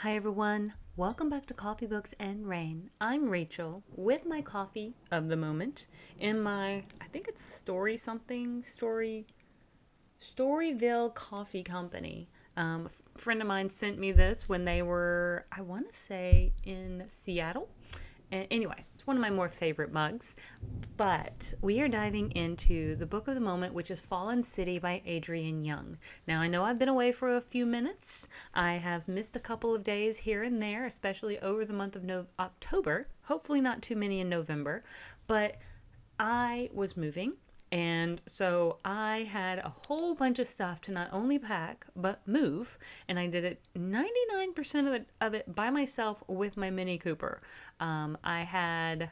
Hi everyone, welcome back to Coffee Books and Rain. I'm Rachel with my coffee of the moment in my, I think it's Storyville Coffee Company. A friend of mine sent me this when they were, I want to say, in Seattle. And anyway, it's one of my more favorite mugs. But we are diving into the book of the moment, which is Fallen City by Adrienne Young. Now, I know I've been away for a few minutes. I have missed a couple of days here and there, especially over the month of October. Hopefully, not too many in November. But I was moving, and so I had a whole bunch of stuff to not only pack but move, and I did it 99% of it by myself with my Mini Cooper. I had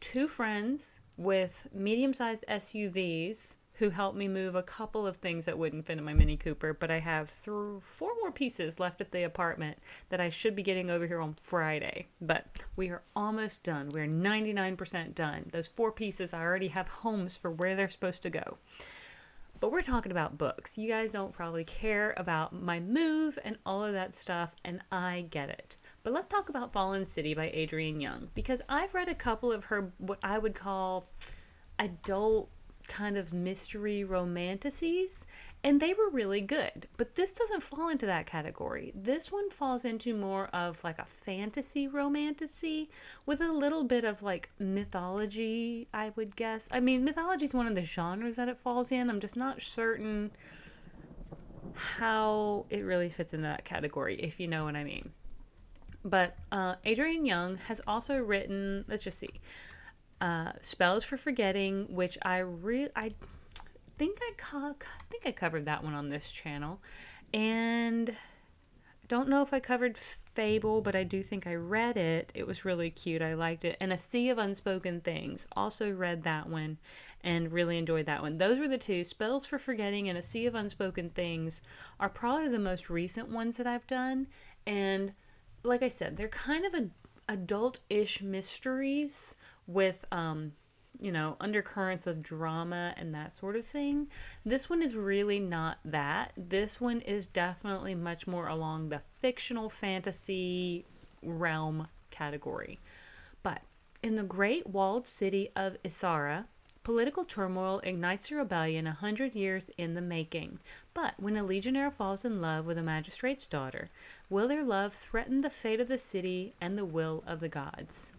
two friends with medium-sized SUVs who helped me move a couple of things that wouldn't fit in my Mini Cooper, but I have four more pieces left at the apartment that I should be getting over here on Friday. But we are almost done. We're 99% done. Those four pieces, I already have homes for where they're supposed to go. But we're talking about books. You guys don't probably care about my move and all of that stuff, and I get it. But let's talk about Fallen City by Adrienne Young, because I've read a couple of her, what I would call adult kind of mystery romanticises, and they were really good. But this doesn't fall into that category. This one falls into more of like a fantasy romantasy with a little bit of like mythology, I would guess. I mean, mythology is one of the genres that it falls in. I'm just not certain how it really fits into that category, if you know what I mean. But Adrienne Young has also written, let's just see, Spells for Forgetting, which I think I covered that one on this channel, and I don't know if I covered Fable, but I do think I read it. It was really cute. I liked it. And A Sea of Unspoken Things. Also read that one and really enjoyed that one. Those were the two. Spells for Forgetting and A Sea of Unspoken Things are probably the most recent ones that I've done. And like I said, they're kind of adult-ish mysteries with undercurrents of drama and that sort of thing. This one is really not that. This one is definitely much more along the fictional fantasy realm category. But in the great walled city of Isara, political turmoil ignites a rebellion 100 years in the making. But when a legionnaire falls in love with a magistrate's daughter, will their love threaten the fate of the city and the will of the gods?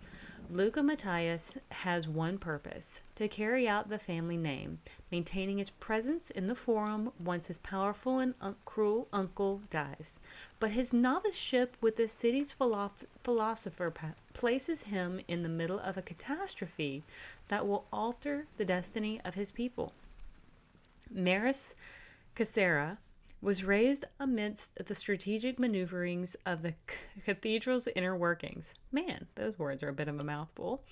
Luca Matthias has one purpose: to carry out the family name, maintaining its presence in the forum once his powerful and cruel uncle dies. But his noviceship with the city's philosopher places him in the middle of a catastrophe that will alter the destiny of his people. Maris Cassera was raised amidst the strategic maneuverings of the cathedral's inner workings. Man, those words are a bit of a mouthful.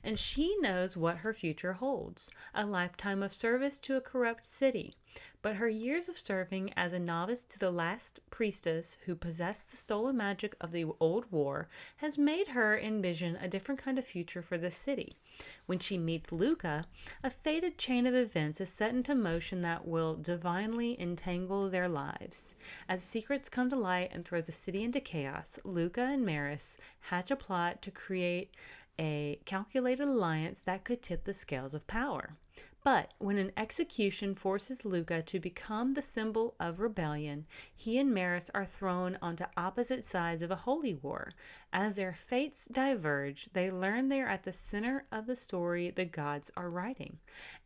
And she knows what her future holds: a lifetime of service to a corrupt city. But her years of serving as a novice to the last priestess who possessed the stolen magic of the old war has made her envision a different kind of future for the city. When she meets Luca, a fated chain of events is set into motion that will divinely entangle their lives. As secrets come to light and throw the city into chaos, Luca and Maris hatch a plot to create a calculated alliance that could tip the scales of power. But when an execution forces Luca to become the symbol of rebellion, he and Maris are thrown onto opposite sides of a holy war. As their fates diverge, they learn they are at the center of the story the gods are writing.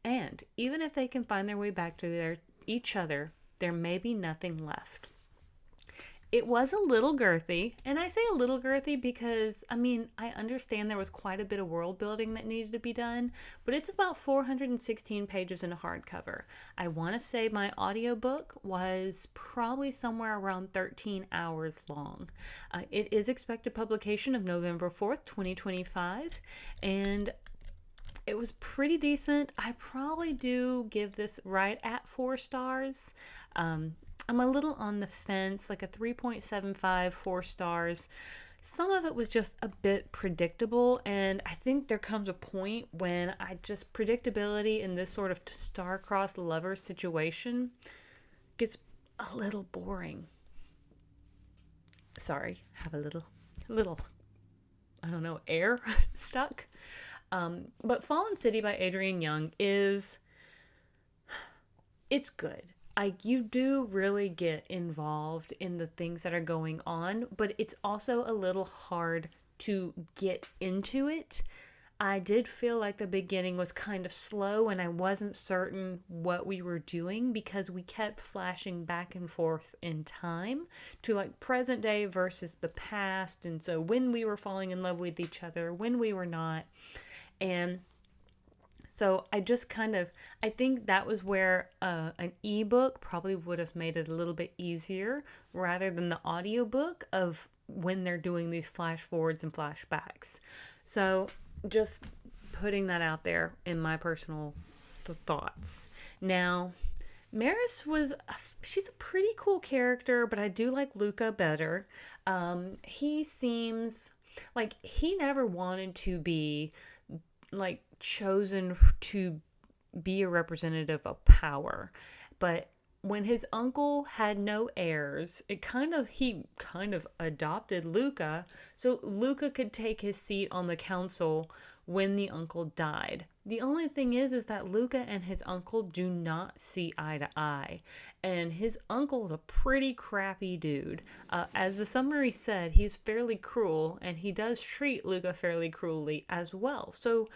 And even if they can find their way back to each other, there may be nothing left. It was a little girthy, and I say a little girthy because, I understand there was quite a bit of world building that needed to be done, but it's about 416 pages in a hardcover. I want to say my audiobook was probably somewhere around 13 hours long. It is expected publication of November 4th, 2025, and it was pretty decent. I probably do give this right at 4 stars. I'm a little on the fence, like a 3.75, 4 stars. Some of it was just a bit predictable, and I think there comes a point when predictability in this sort of star-crossed lover situation gets a little boring. Sorry, have a little, I don't know, air stuck. But Fallen City by Adrienne Young it's good. You do really get involved in the things that are going on, but it's also a little hard to get into it. I did feel like the beginning was kind of slow and I wasn't certain what we were doing because we kept flashing back and forth in time to like present day versus the past. And so when we were falling in love with each other, when we were not. And so I think that was where an ebook probably would have made it a little bit easier rather than the audiobook of when they're doing these flash forwards and flashbacks. So just putting that out there in my personal thoughts. Now, she's a pretty cool character, but I do like Luca better. He seems like he never wanted to be like chosen to be a representative of power. But when his uncle had no heirs, he kind of adopted Luca so Luca could take his seat on the council when the uncle died. The only thing is that Luca and his uncle do not see eye to eye. And his uncle is a pretty crappy dude. As the summary said, he's fairly cruel, and he does treat Luca fairly cruelly as well. So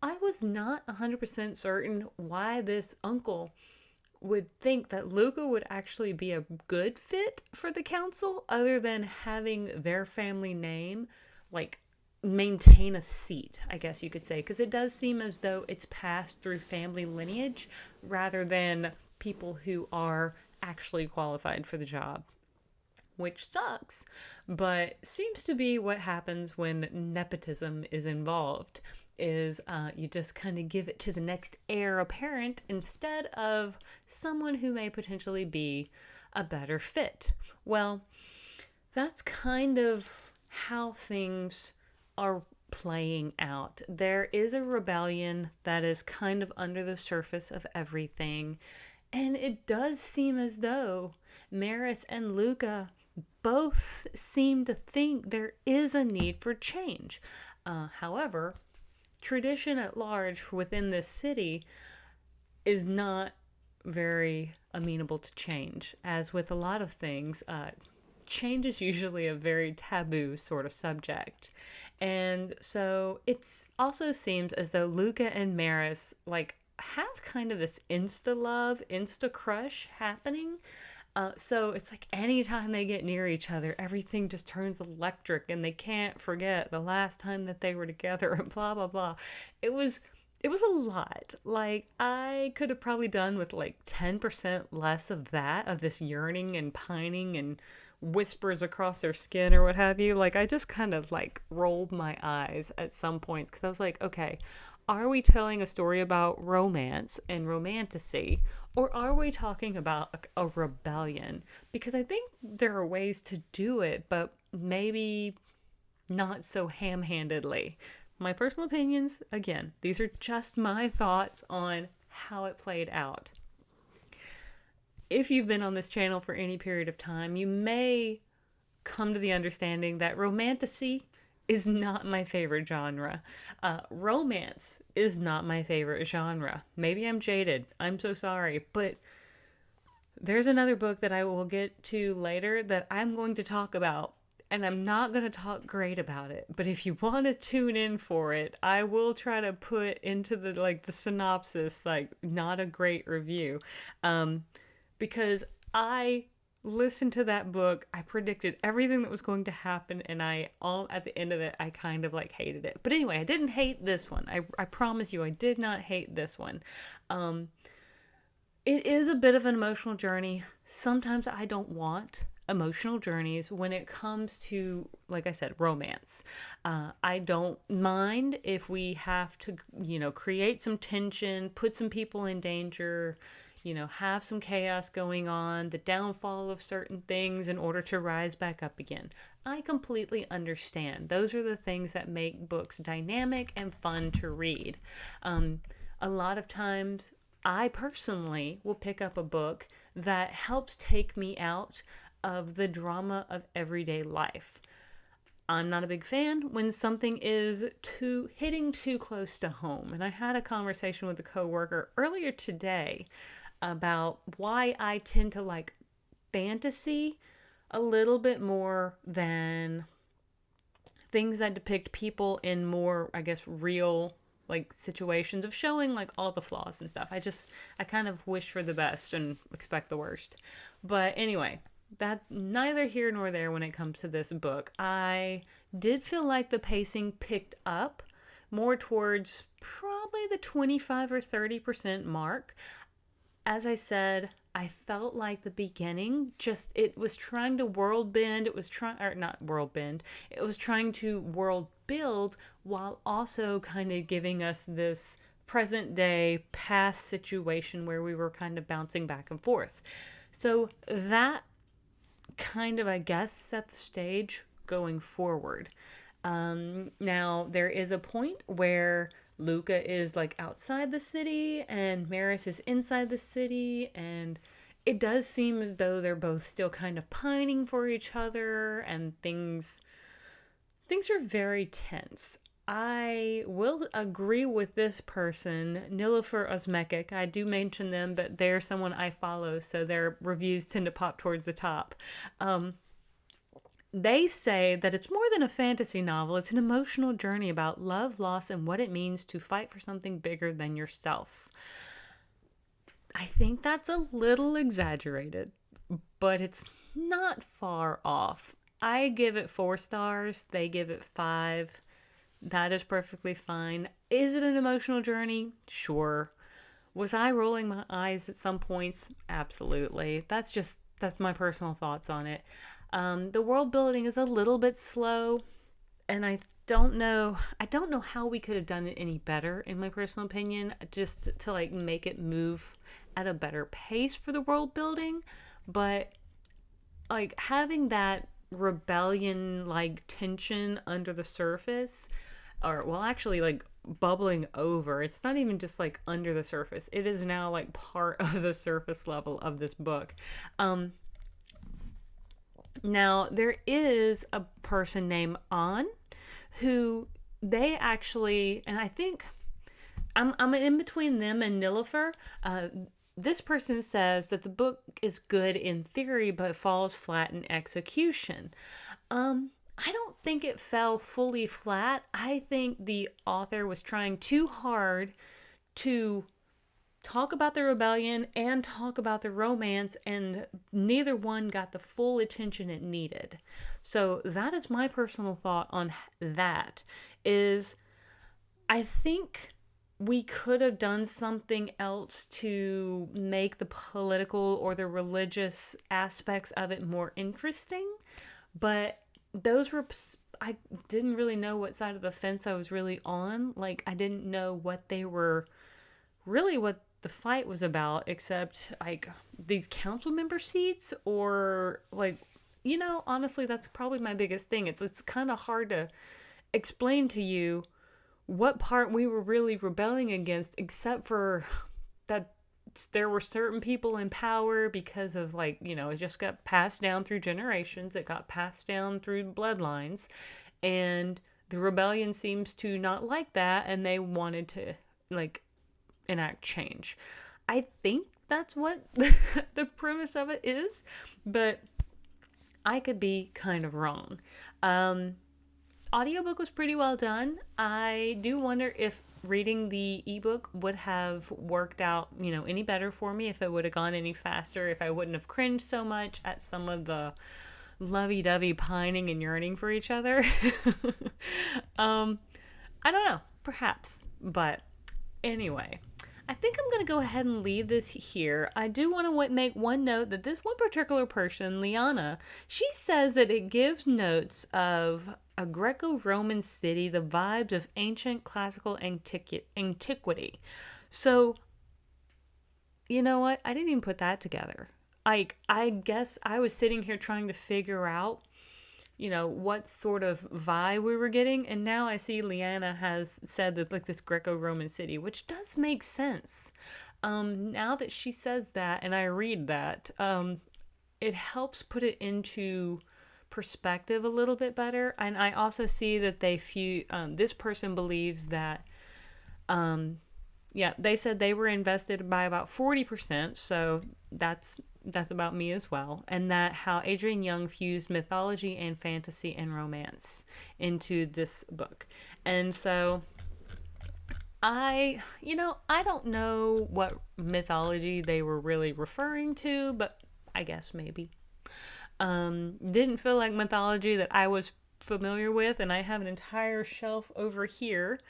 I was not 100% certain why this uncle would think that Luca would actually be a good fit for the council other than having their family name like maintain a seat, I guess you could say, because it does seem as though it's passed through family lineage rather than people who are actually qualified for the job, which sucks, but seems to be what happens when nepotism is involved. You just kind of give it to the next heir apparent instead of someone who may potentially be a better fit. Well, that's kind of how things are playing out. There is a rebellion that is kind of under the surface of everything, and it does seem as though Maris and Luca both seem to think there is a need for change. However, tradition at large within this city is not very amenable to change. As with a lot of things, change is usually a very taboo sort of subject. And so it also seems as though Luca and Maris like have kind of this insta love, insta crush happening. So it's like anytime they get near each other, everything just turns electric and they can't forget the last time that they were together and blah, blah, blah. It was a lot. Like, I could have probably done with like 10% less of that, of this yearning and pining and whispers across their skin or what have you. Like, I just kind of like rolled my eyes at some points because I was like, okay, are we telling a story about romance and romantasy, or are we talking about a rebellion? Because I think there are ways to do it, but maybe not so ham-handedly. My personal opinions, again, these are just my thoughts on how it played out. If you've been on this channel for any period of time, you may come to the understanding that romantasy is not my favorite genre. Romance is not my favorite genre. Maybe I'm jaded. I'm so sorry. But there's another book that I will get to later that I'm going to talk about. And I'm not going to talk great about it. But if you want to tune in for it, I will try to put into the synopsis, not a great review. Because I listened to that book, I predicted everything that was going to happen, and at the end of it, I kind of hated it. But anyway, I didn't hate this one. I promise you, I did not hate this one. It is a bit of an emotional journey. Sometimes I don't want emotional journeys when it comes to, like I said, romance. I don't mind if we have to, create some tension, put some people in danger, have some chaos going on, the downfall of certain things in order to rise back up again. I completely understand. Those are the things that make books dynamic and fun to read. A lot of times, I personally will pick up a book that helps take me out of the drama of everyday life. I'm not a big fan when something is hitting too close to home. And I had a conversation with a coworker earlier today about why I tend to like fantasy a little bit more than things that depict people in more, I guess, real like situations of showing like all the flaws and stuff. I kind of wish for the best and expect the worst. But anyway, that neither here nor there when it comes to this book. I did feel like the pacing picked up more towards probably the 25 or 30% mark. As I said, I felt like the beginning just it was trying to world bend. It was trying or not world bend. It was trying to world build while also kind of giving us this present day past situation where we were kind of bouncing back and forth. So that kind of, I guess, set the stage going forward. Now, there is a point where Luca is like outside the city and Maris is inside the city, and it does seem as though they're both still kind of pining for each other, and things are very tense. I will agree with this person, Nilüfer Osmekic. I do mention them, but they're someone I follow, so their reviews tend to pop towards the top. They say that it's more than a fantasy novel. It's an emotional journey about love, loss, and what it means to fight for something bigger than yourself. I think that's a little exaggerated, but it's not far off. I give it 4 stars. They give it 5. That is perfectly fine. Is it an emotional journey? Sure. Was I rolling my eyes at some points? Absolutely. That's my personal thoughts on it. The world building is a little bit slow, and I don't know how we could have done it any better, in my personal opinion, just to like make it move at a better pace for the world building. But like having that rebellion like tension under the surface, or well, actually like bubbling over. It's not even just like under the surface. It is now like part of the surface level of this book. Now, there is a person named An who they actually, and I think I'm in between them and Nilüfer. This person says that the book is good in theory, but falls flat in execution. I don't think it fell fully flat. I think the author was trying too hard to talk about the rebellion and talk about the romance, and neither one got the full attention it needed. So that is my personal thought on that. Is I think we could have done something else to make the political or the religious aspects of it more interesting, but those were I didn't really know what side of the fence I was really on. Like I didn't know what they were really what the fight was about, except like these council member seats, or like, honestly, that's probably my biggest thing. It's kind of hard to explain to you what part we were really rebelling against, except for that there were certain people in power because of like, it just got passed down through generations. It got passed down through bloodlines, and the rebellion seems to not like that, and they wanted to like enact change. I think that's what the premise of it is, but I could be kind of wrong. Audiobook was pretty well done. I do wonder if reading the ebook would have worked out, any better for me, if it would have gone any faster, if I wouldn't have cringed so much at some of the lovey-dovey pining and yearning for each other. I don't know, perhaps, but anyway, I think I'm going to go ahead and leave this here. I do want to make one note that this one particular person, Liana, she says that it gives notes of a Greco-Roman city, the vibes of ancient classical antiquity. So, you know what? I didn't even put that together. Like, I guess I was sitting here trying to figure out what sort of vibe we were getting. And now I see Liana has said that like this Greco-Roman city, which does make sense. Now that she says that and I read that, it helps put it into perspective a little bit better. And I also see that this person believes that, yeah, they said they were invested by about 40%, so that's about me as well. And that how Adrienne Young fused mythology and fantasy and romance into this book. And so I don't know what mythology they were really referring to, but I guess maybe. Didn't feel like mythology that I was familiar with, and I have an entire shelf over here,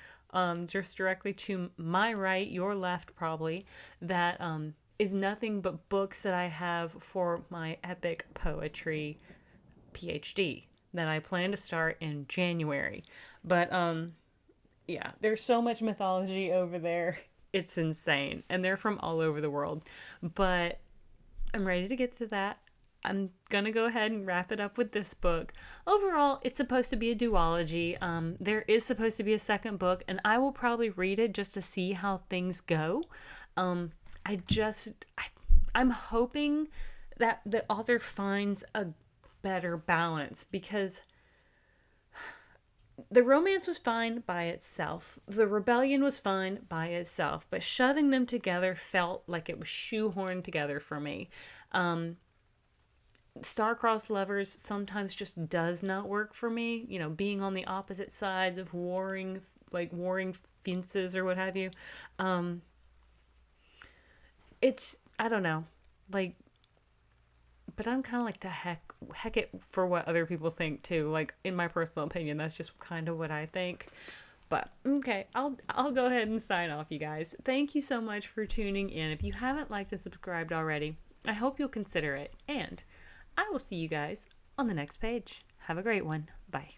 just directly to my right, your left probably, that is nothing but books that I have for my epic poetry PhD that I plan to start in January. But yeah, there's so much mythology over there. It's insane. And they're from all over the world. But I'm ready to get to that. I'm going to go ahead and wrap it up with this book. Overall, it's supposed to be a duology. There is supposed to be a second book, and I will probably read it just to see how things go. Um, I just, I, I'm hoping that the author finds a better balance because the romance was fine by itself. The rebellion was fine by itself, but shoving them together felt like it was shoehorned together for me. Um, Star-crossed lovers sometimes just does not work for me. You know, being on the opposite sides of warring fences or what have you. Um, it's I don't know, like, but I'm kind of like to heck it for what other people think too. Like in my personal opinion, that's just kind of what I think. But okay, I'll go ahead and sign off, you guys. Thank you so much for tuning in. If you haven't liked and subscribed already, I hope you'll consider it. And I will see you guys on the next page. Have a great one. Bye.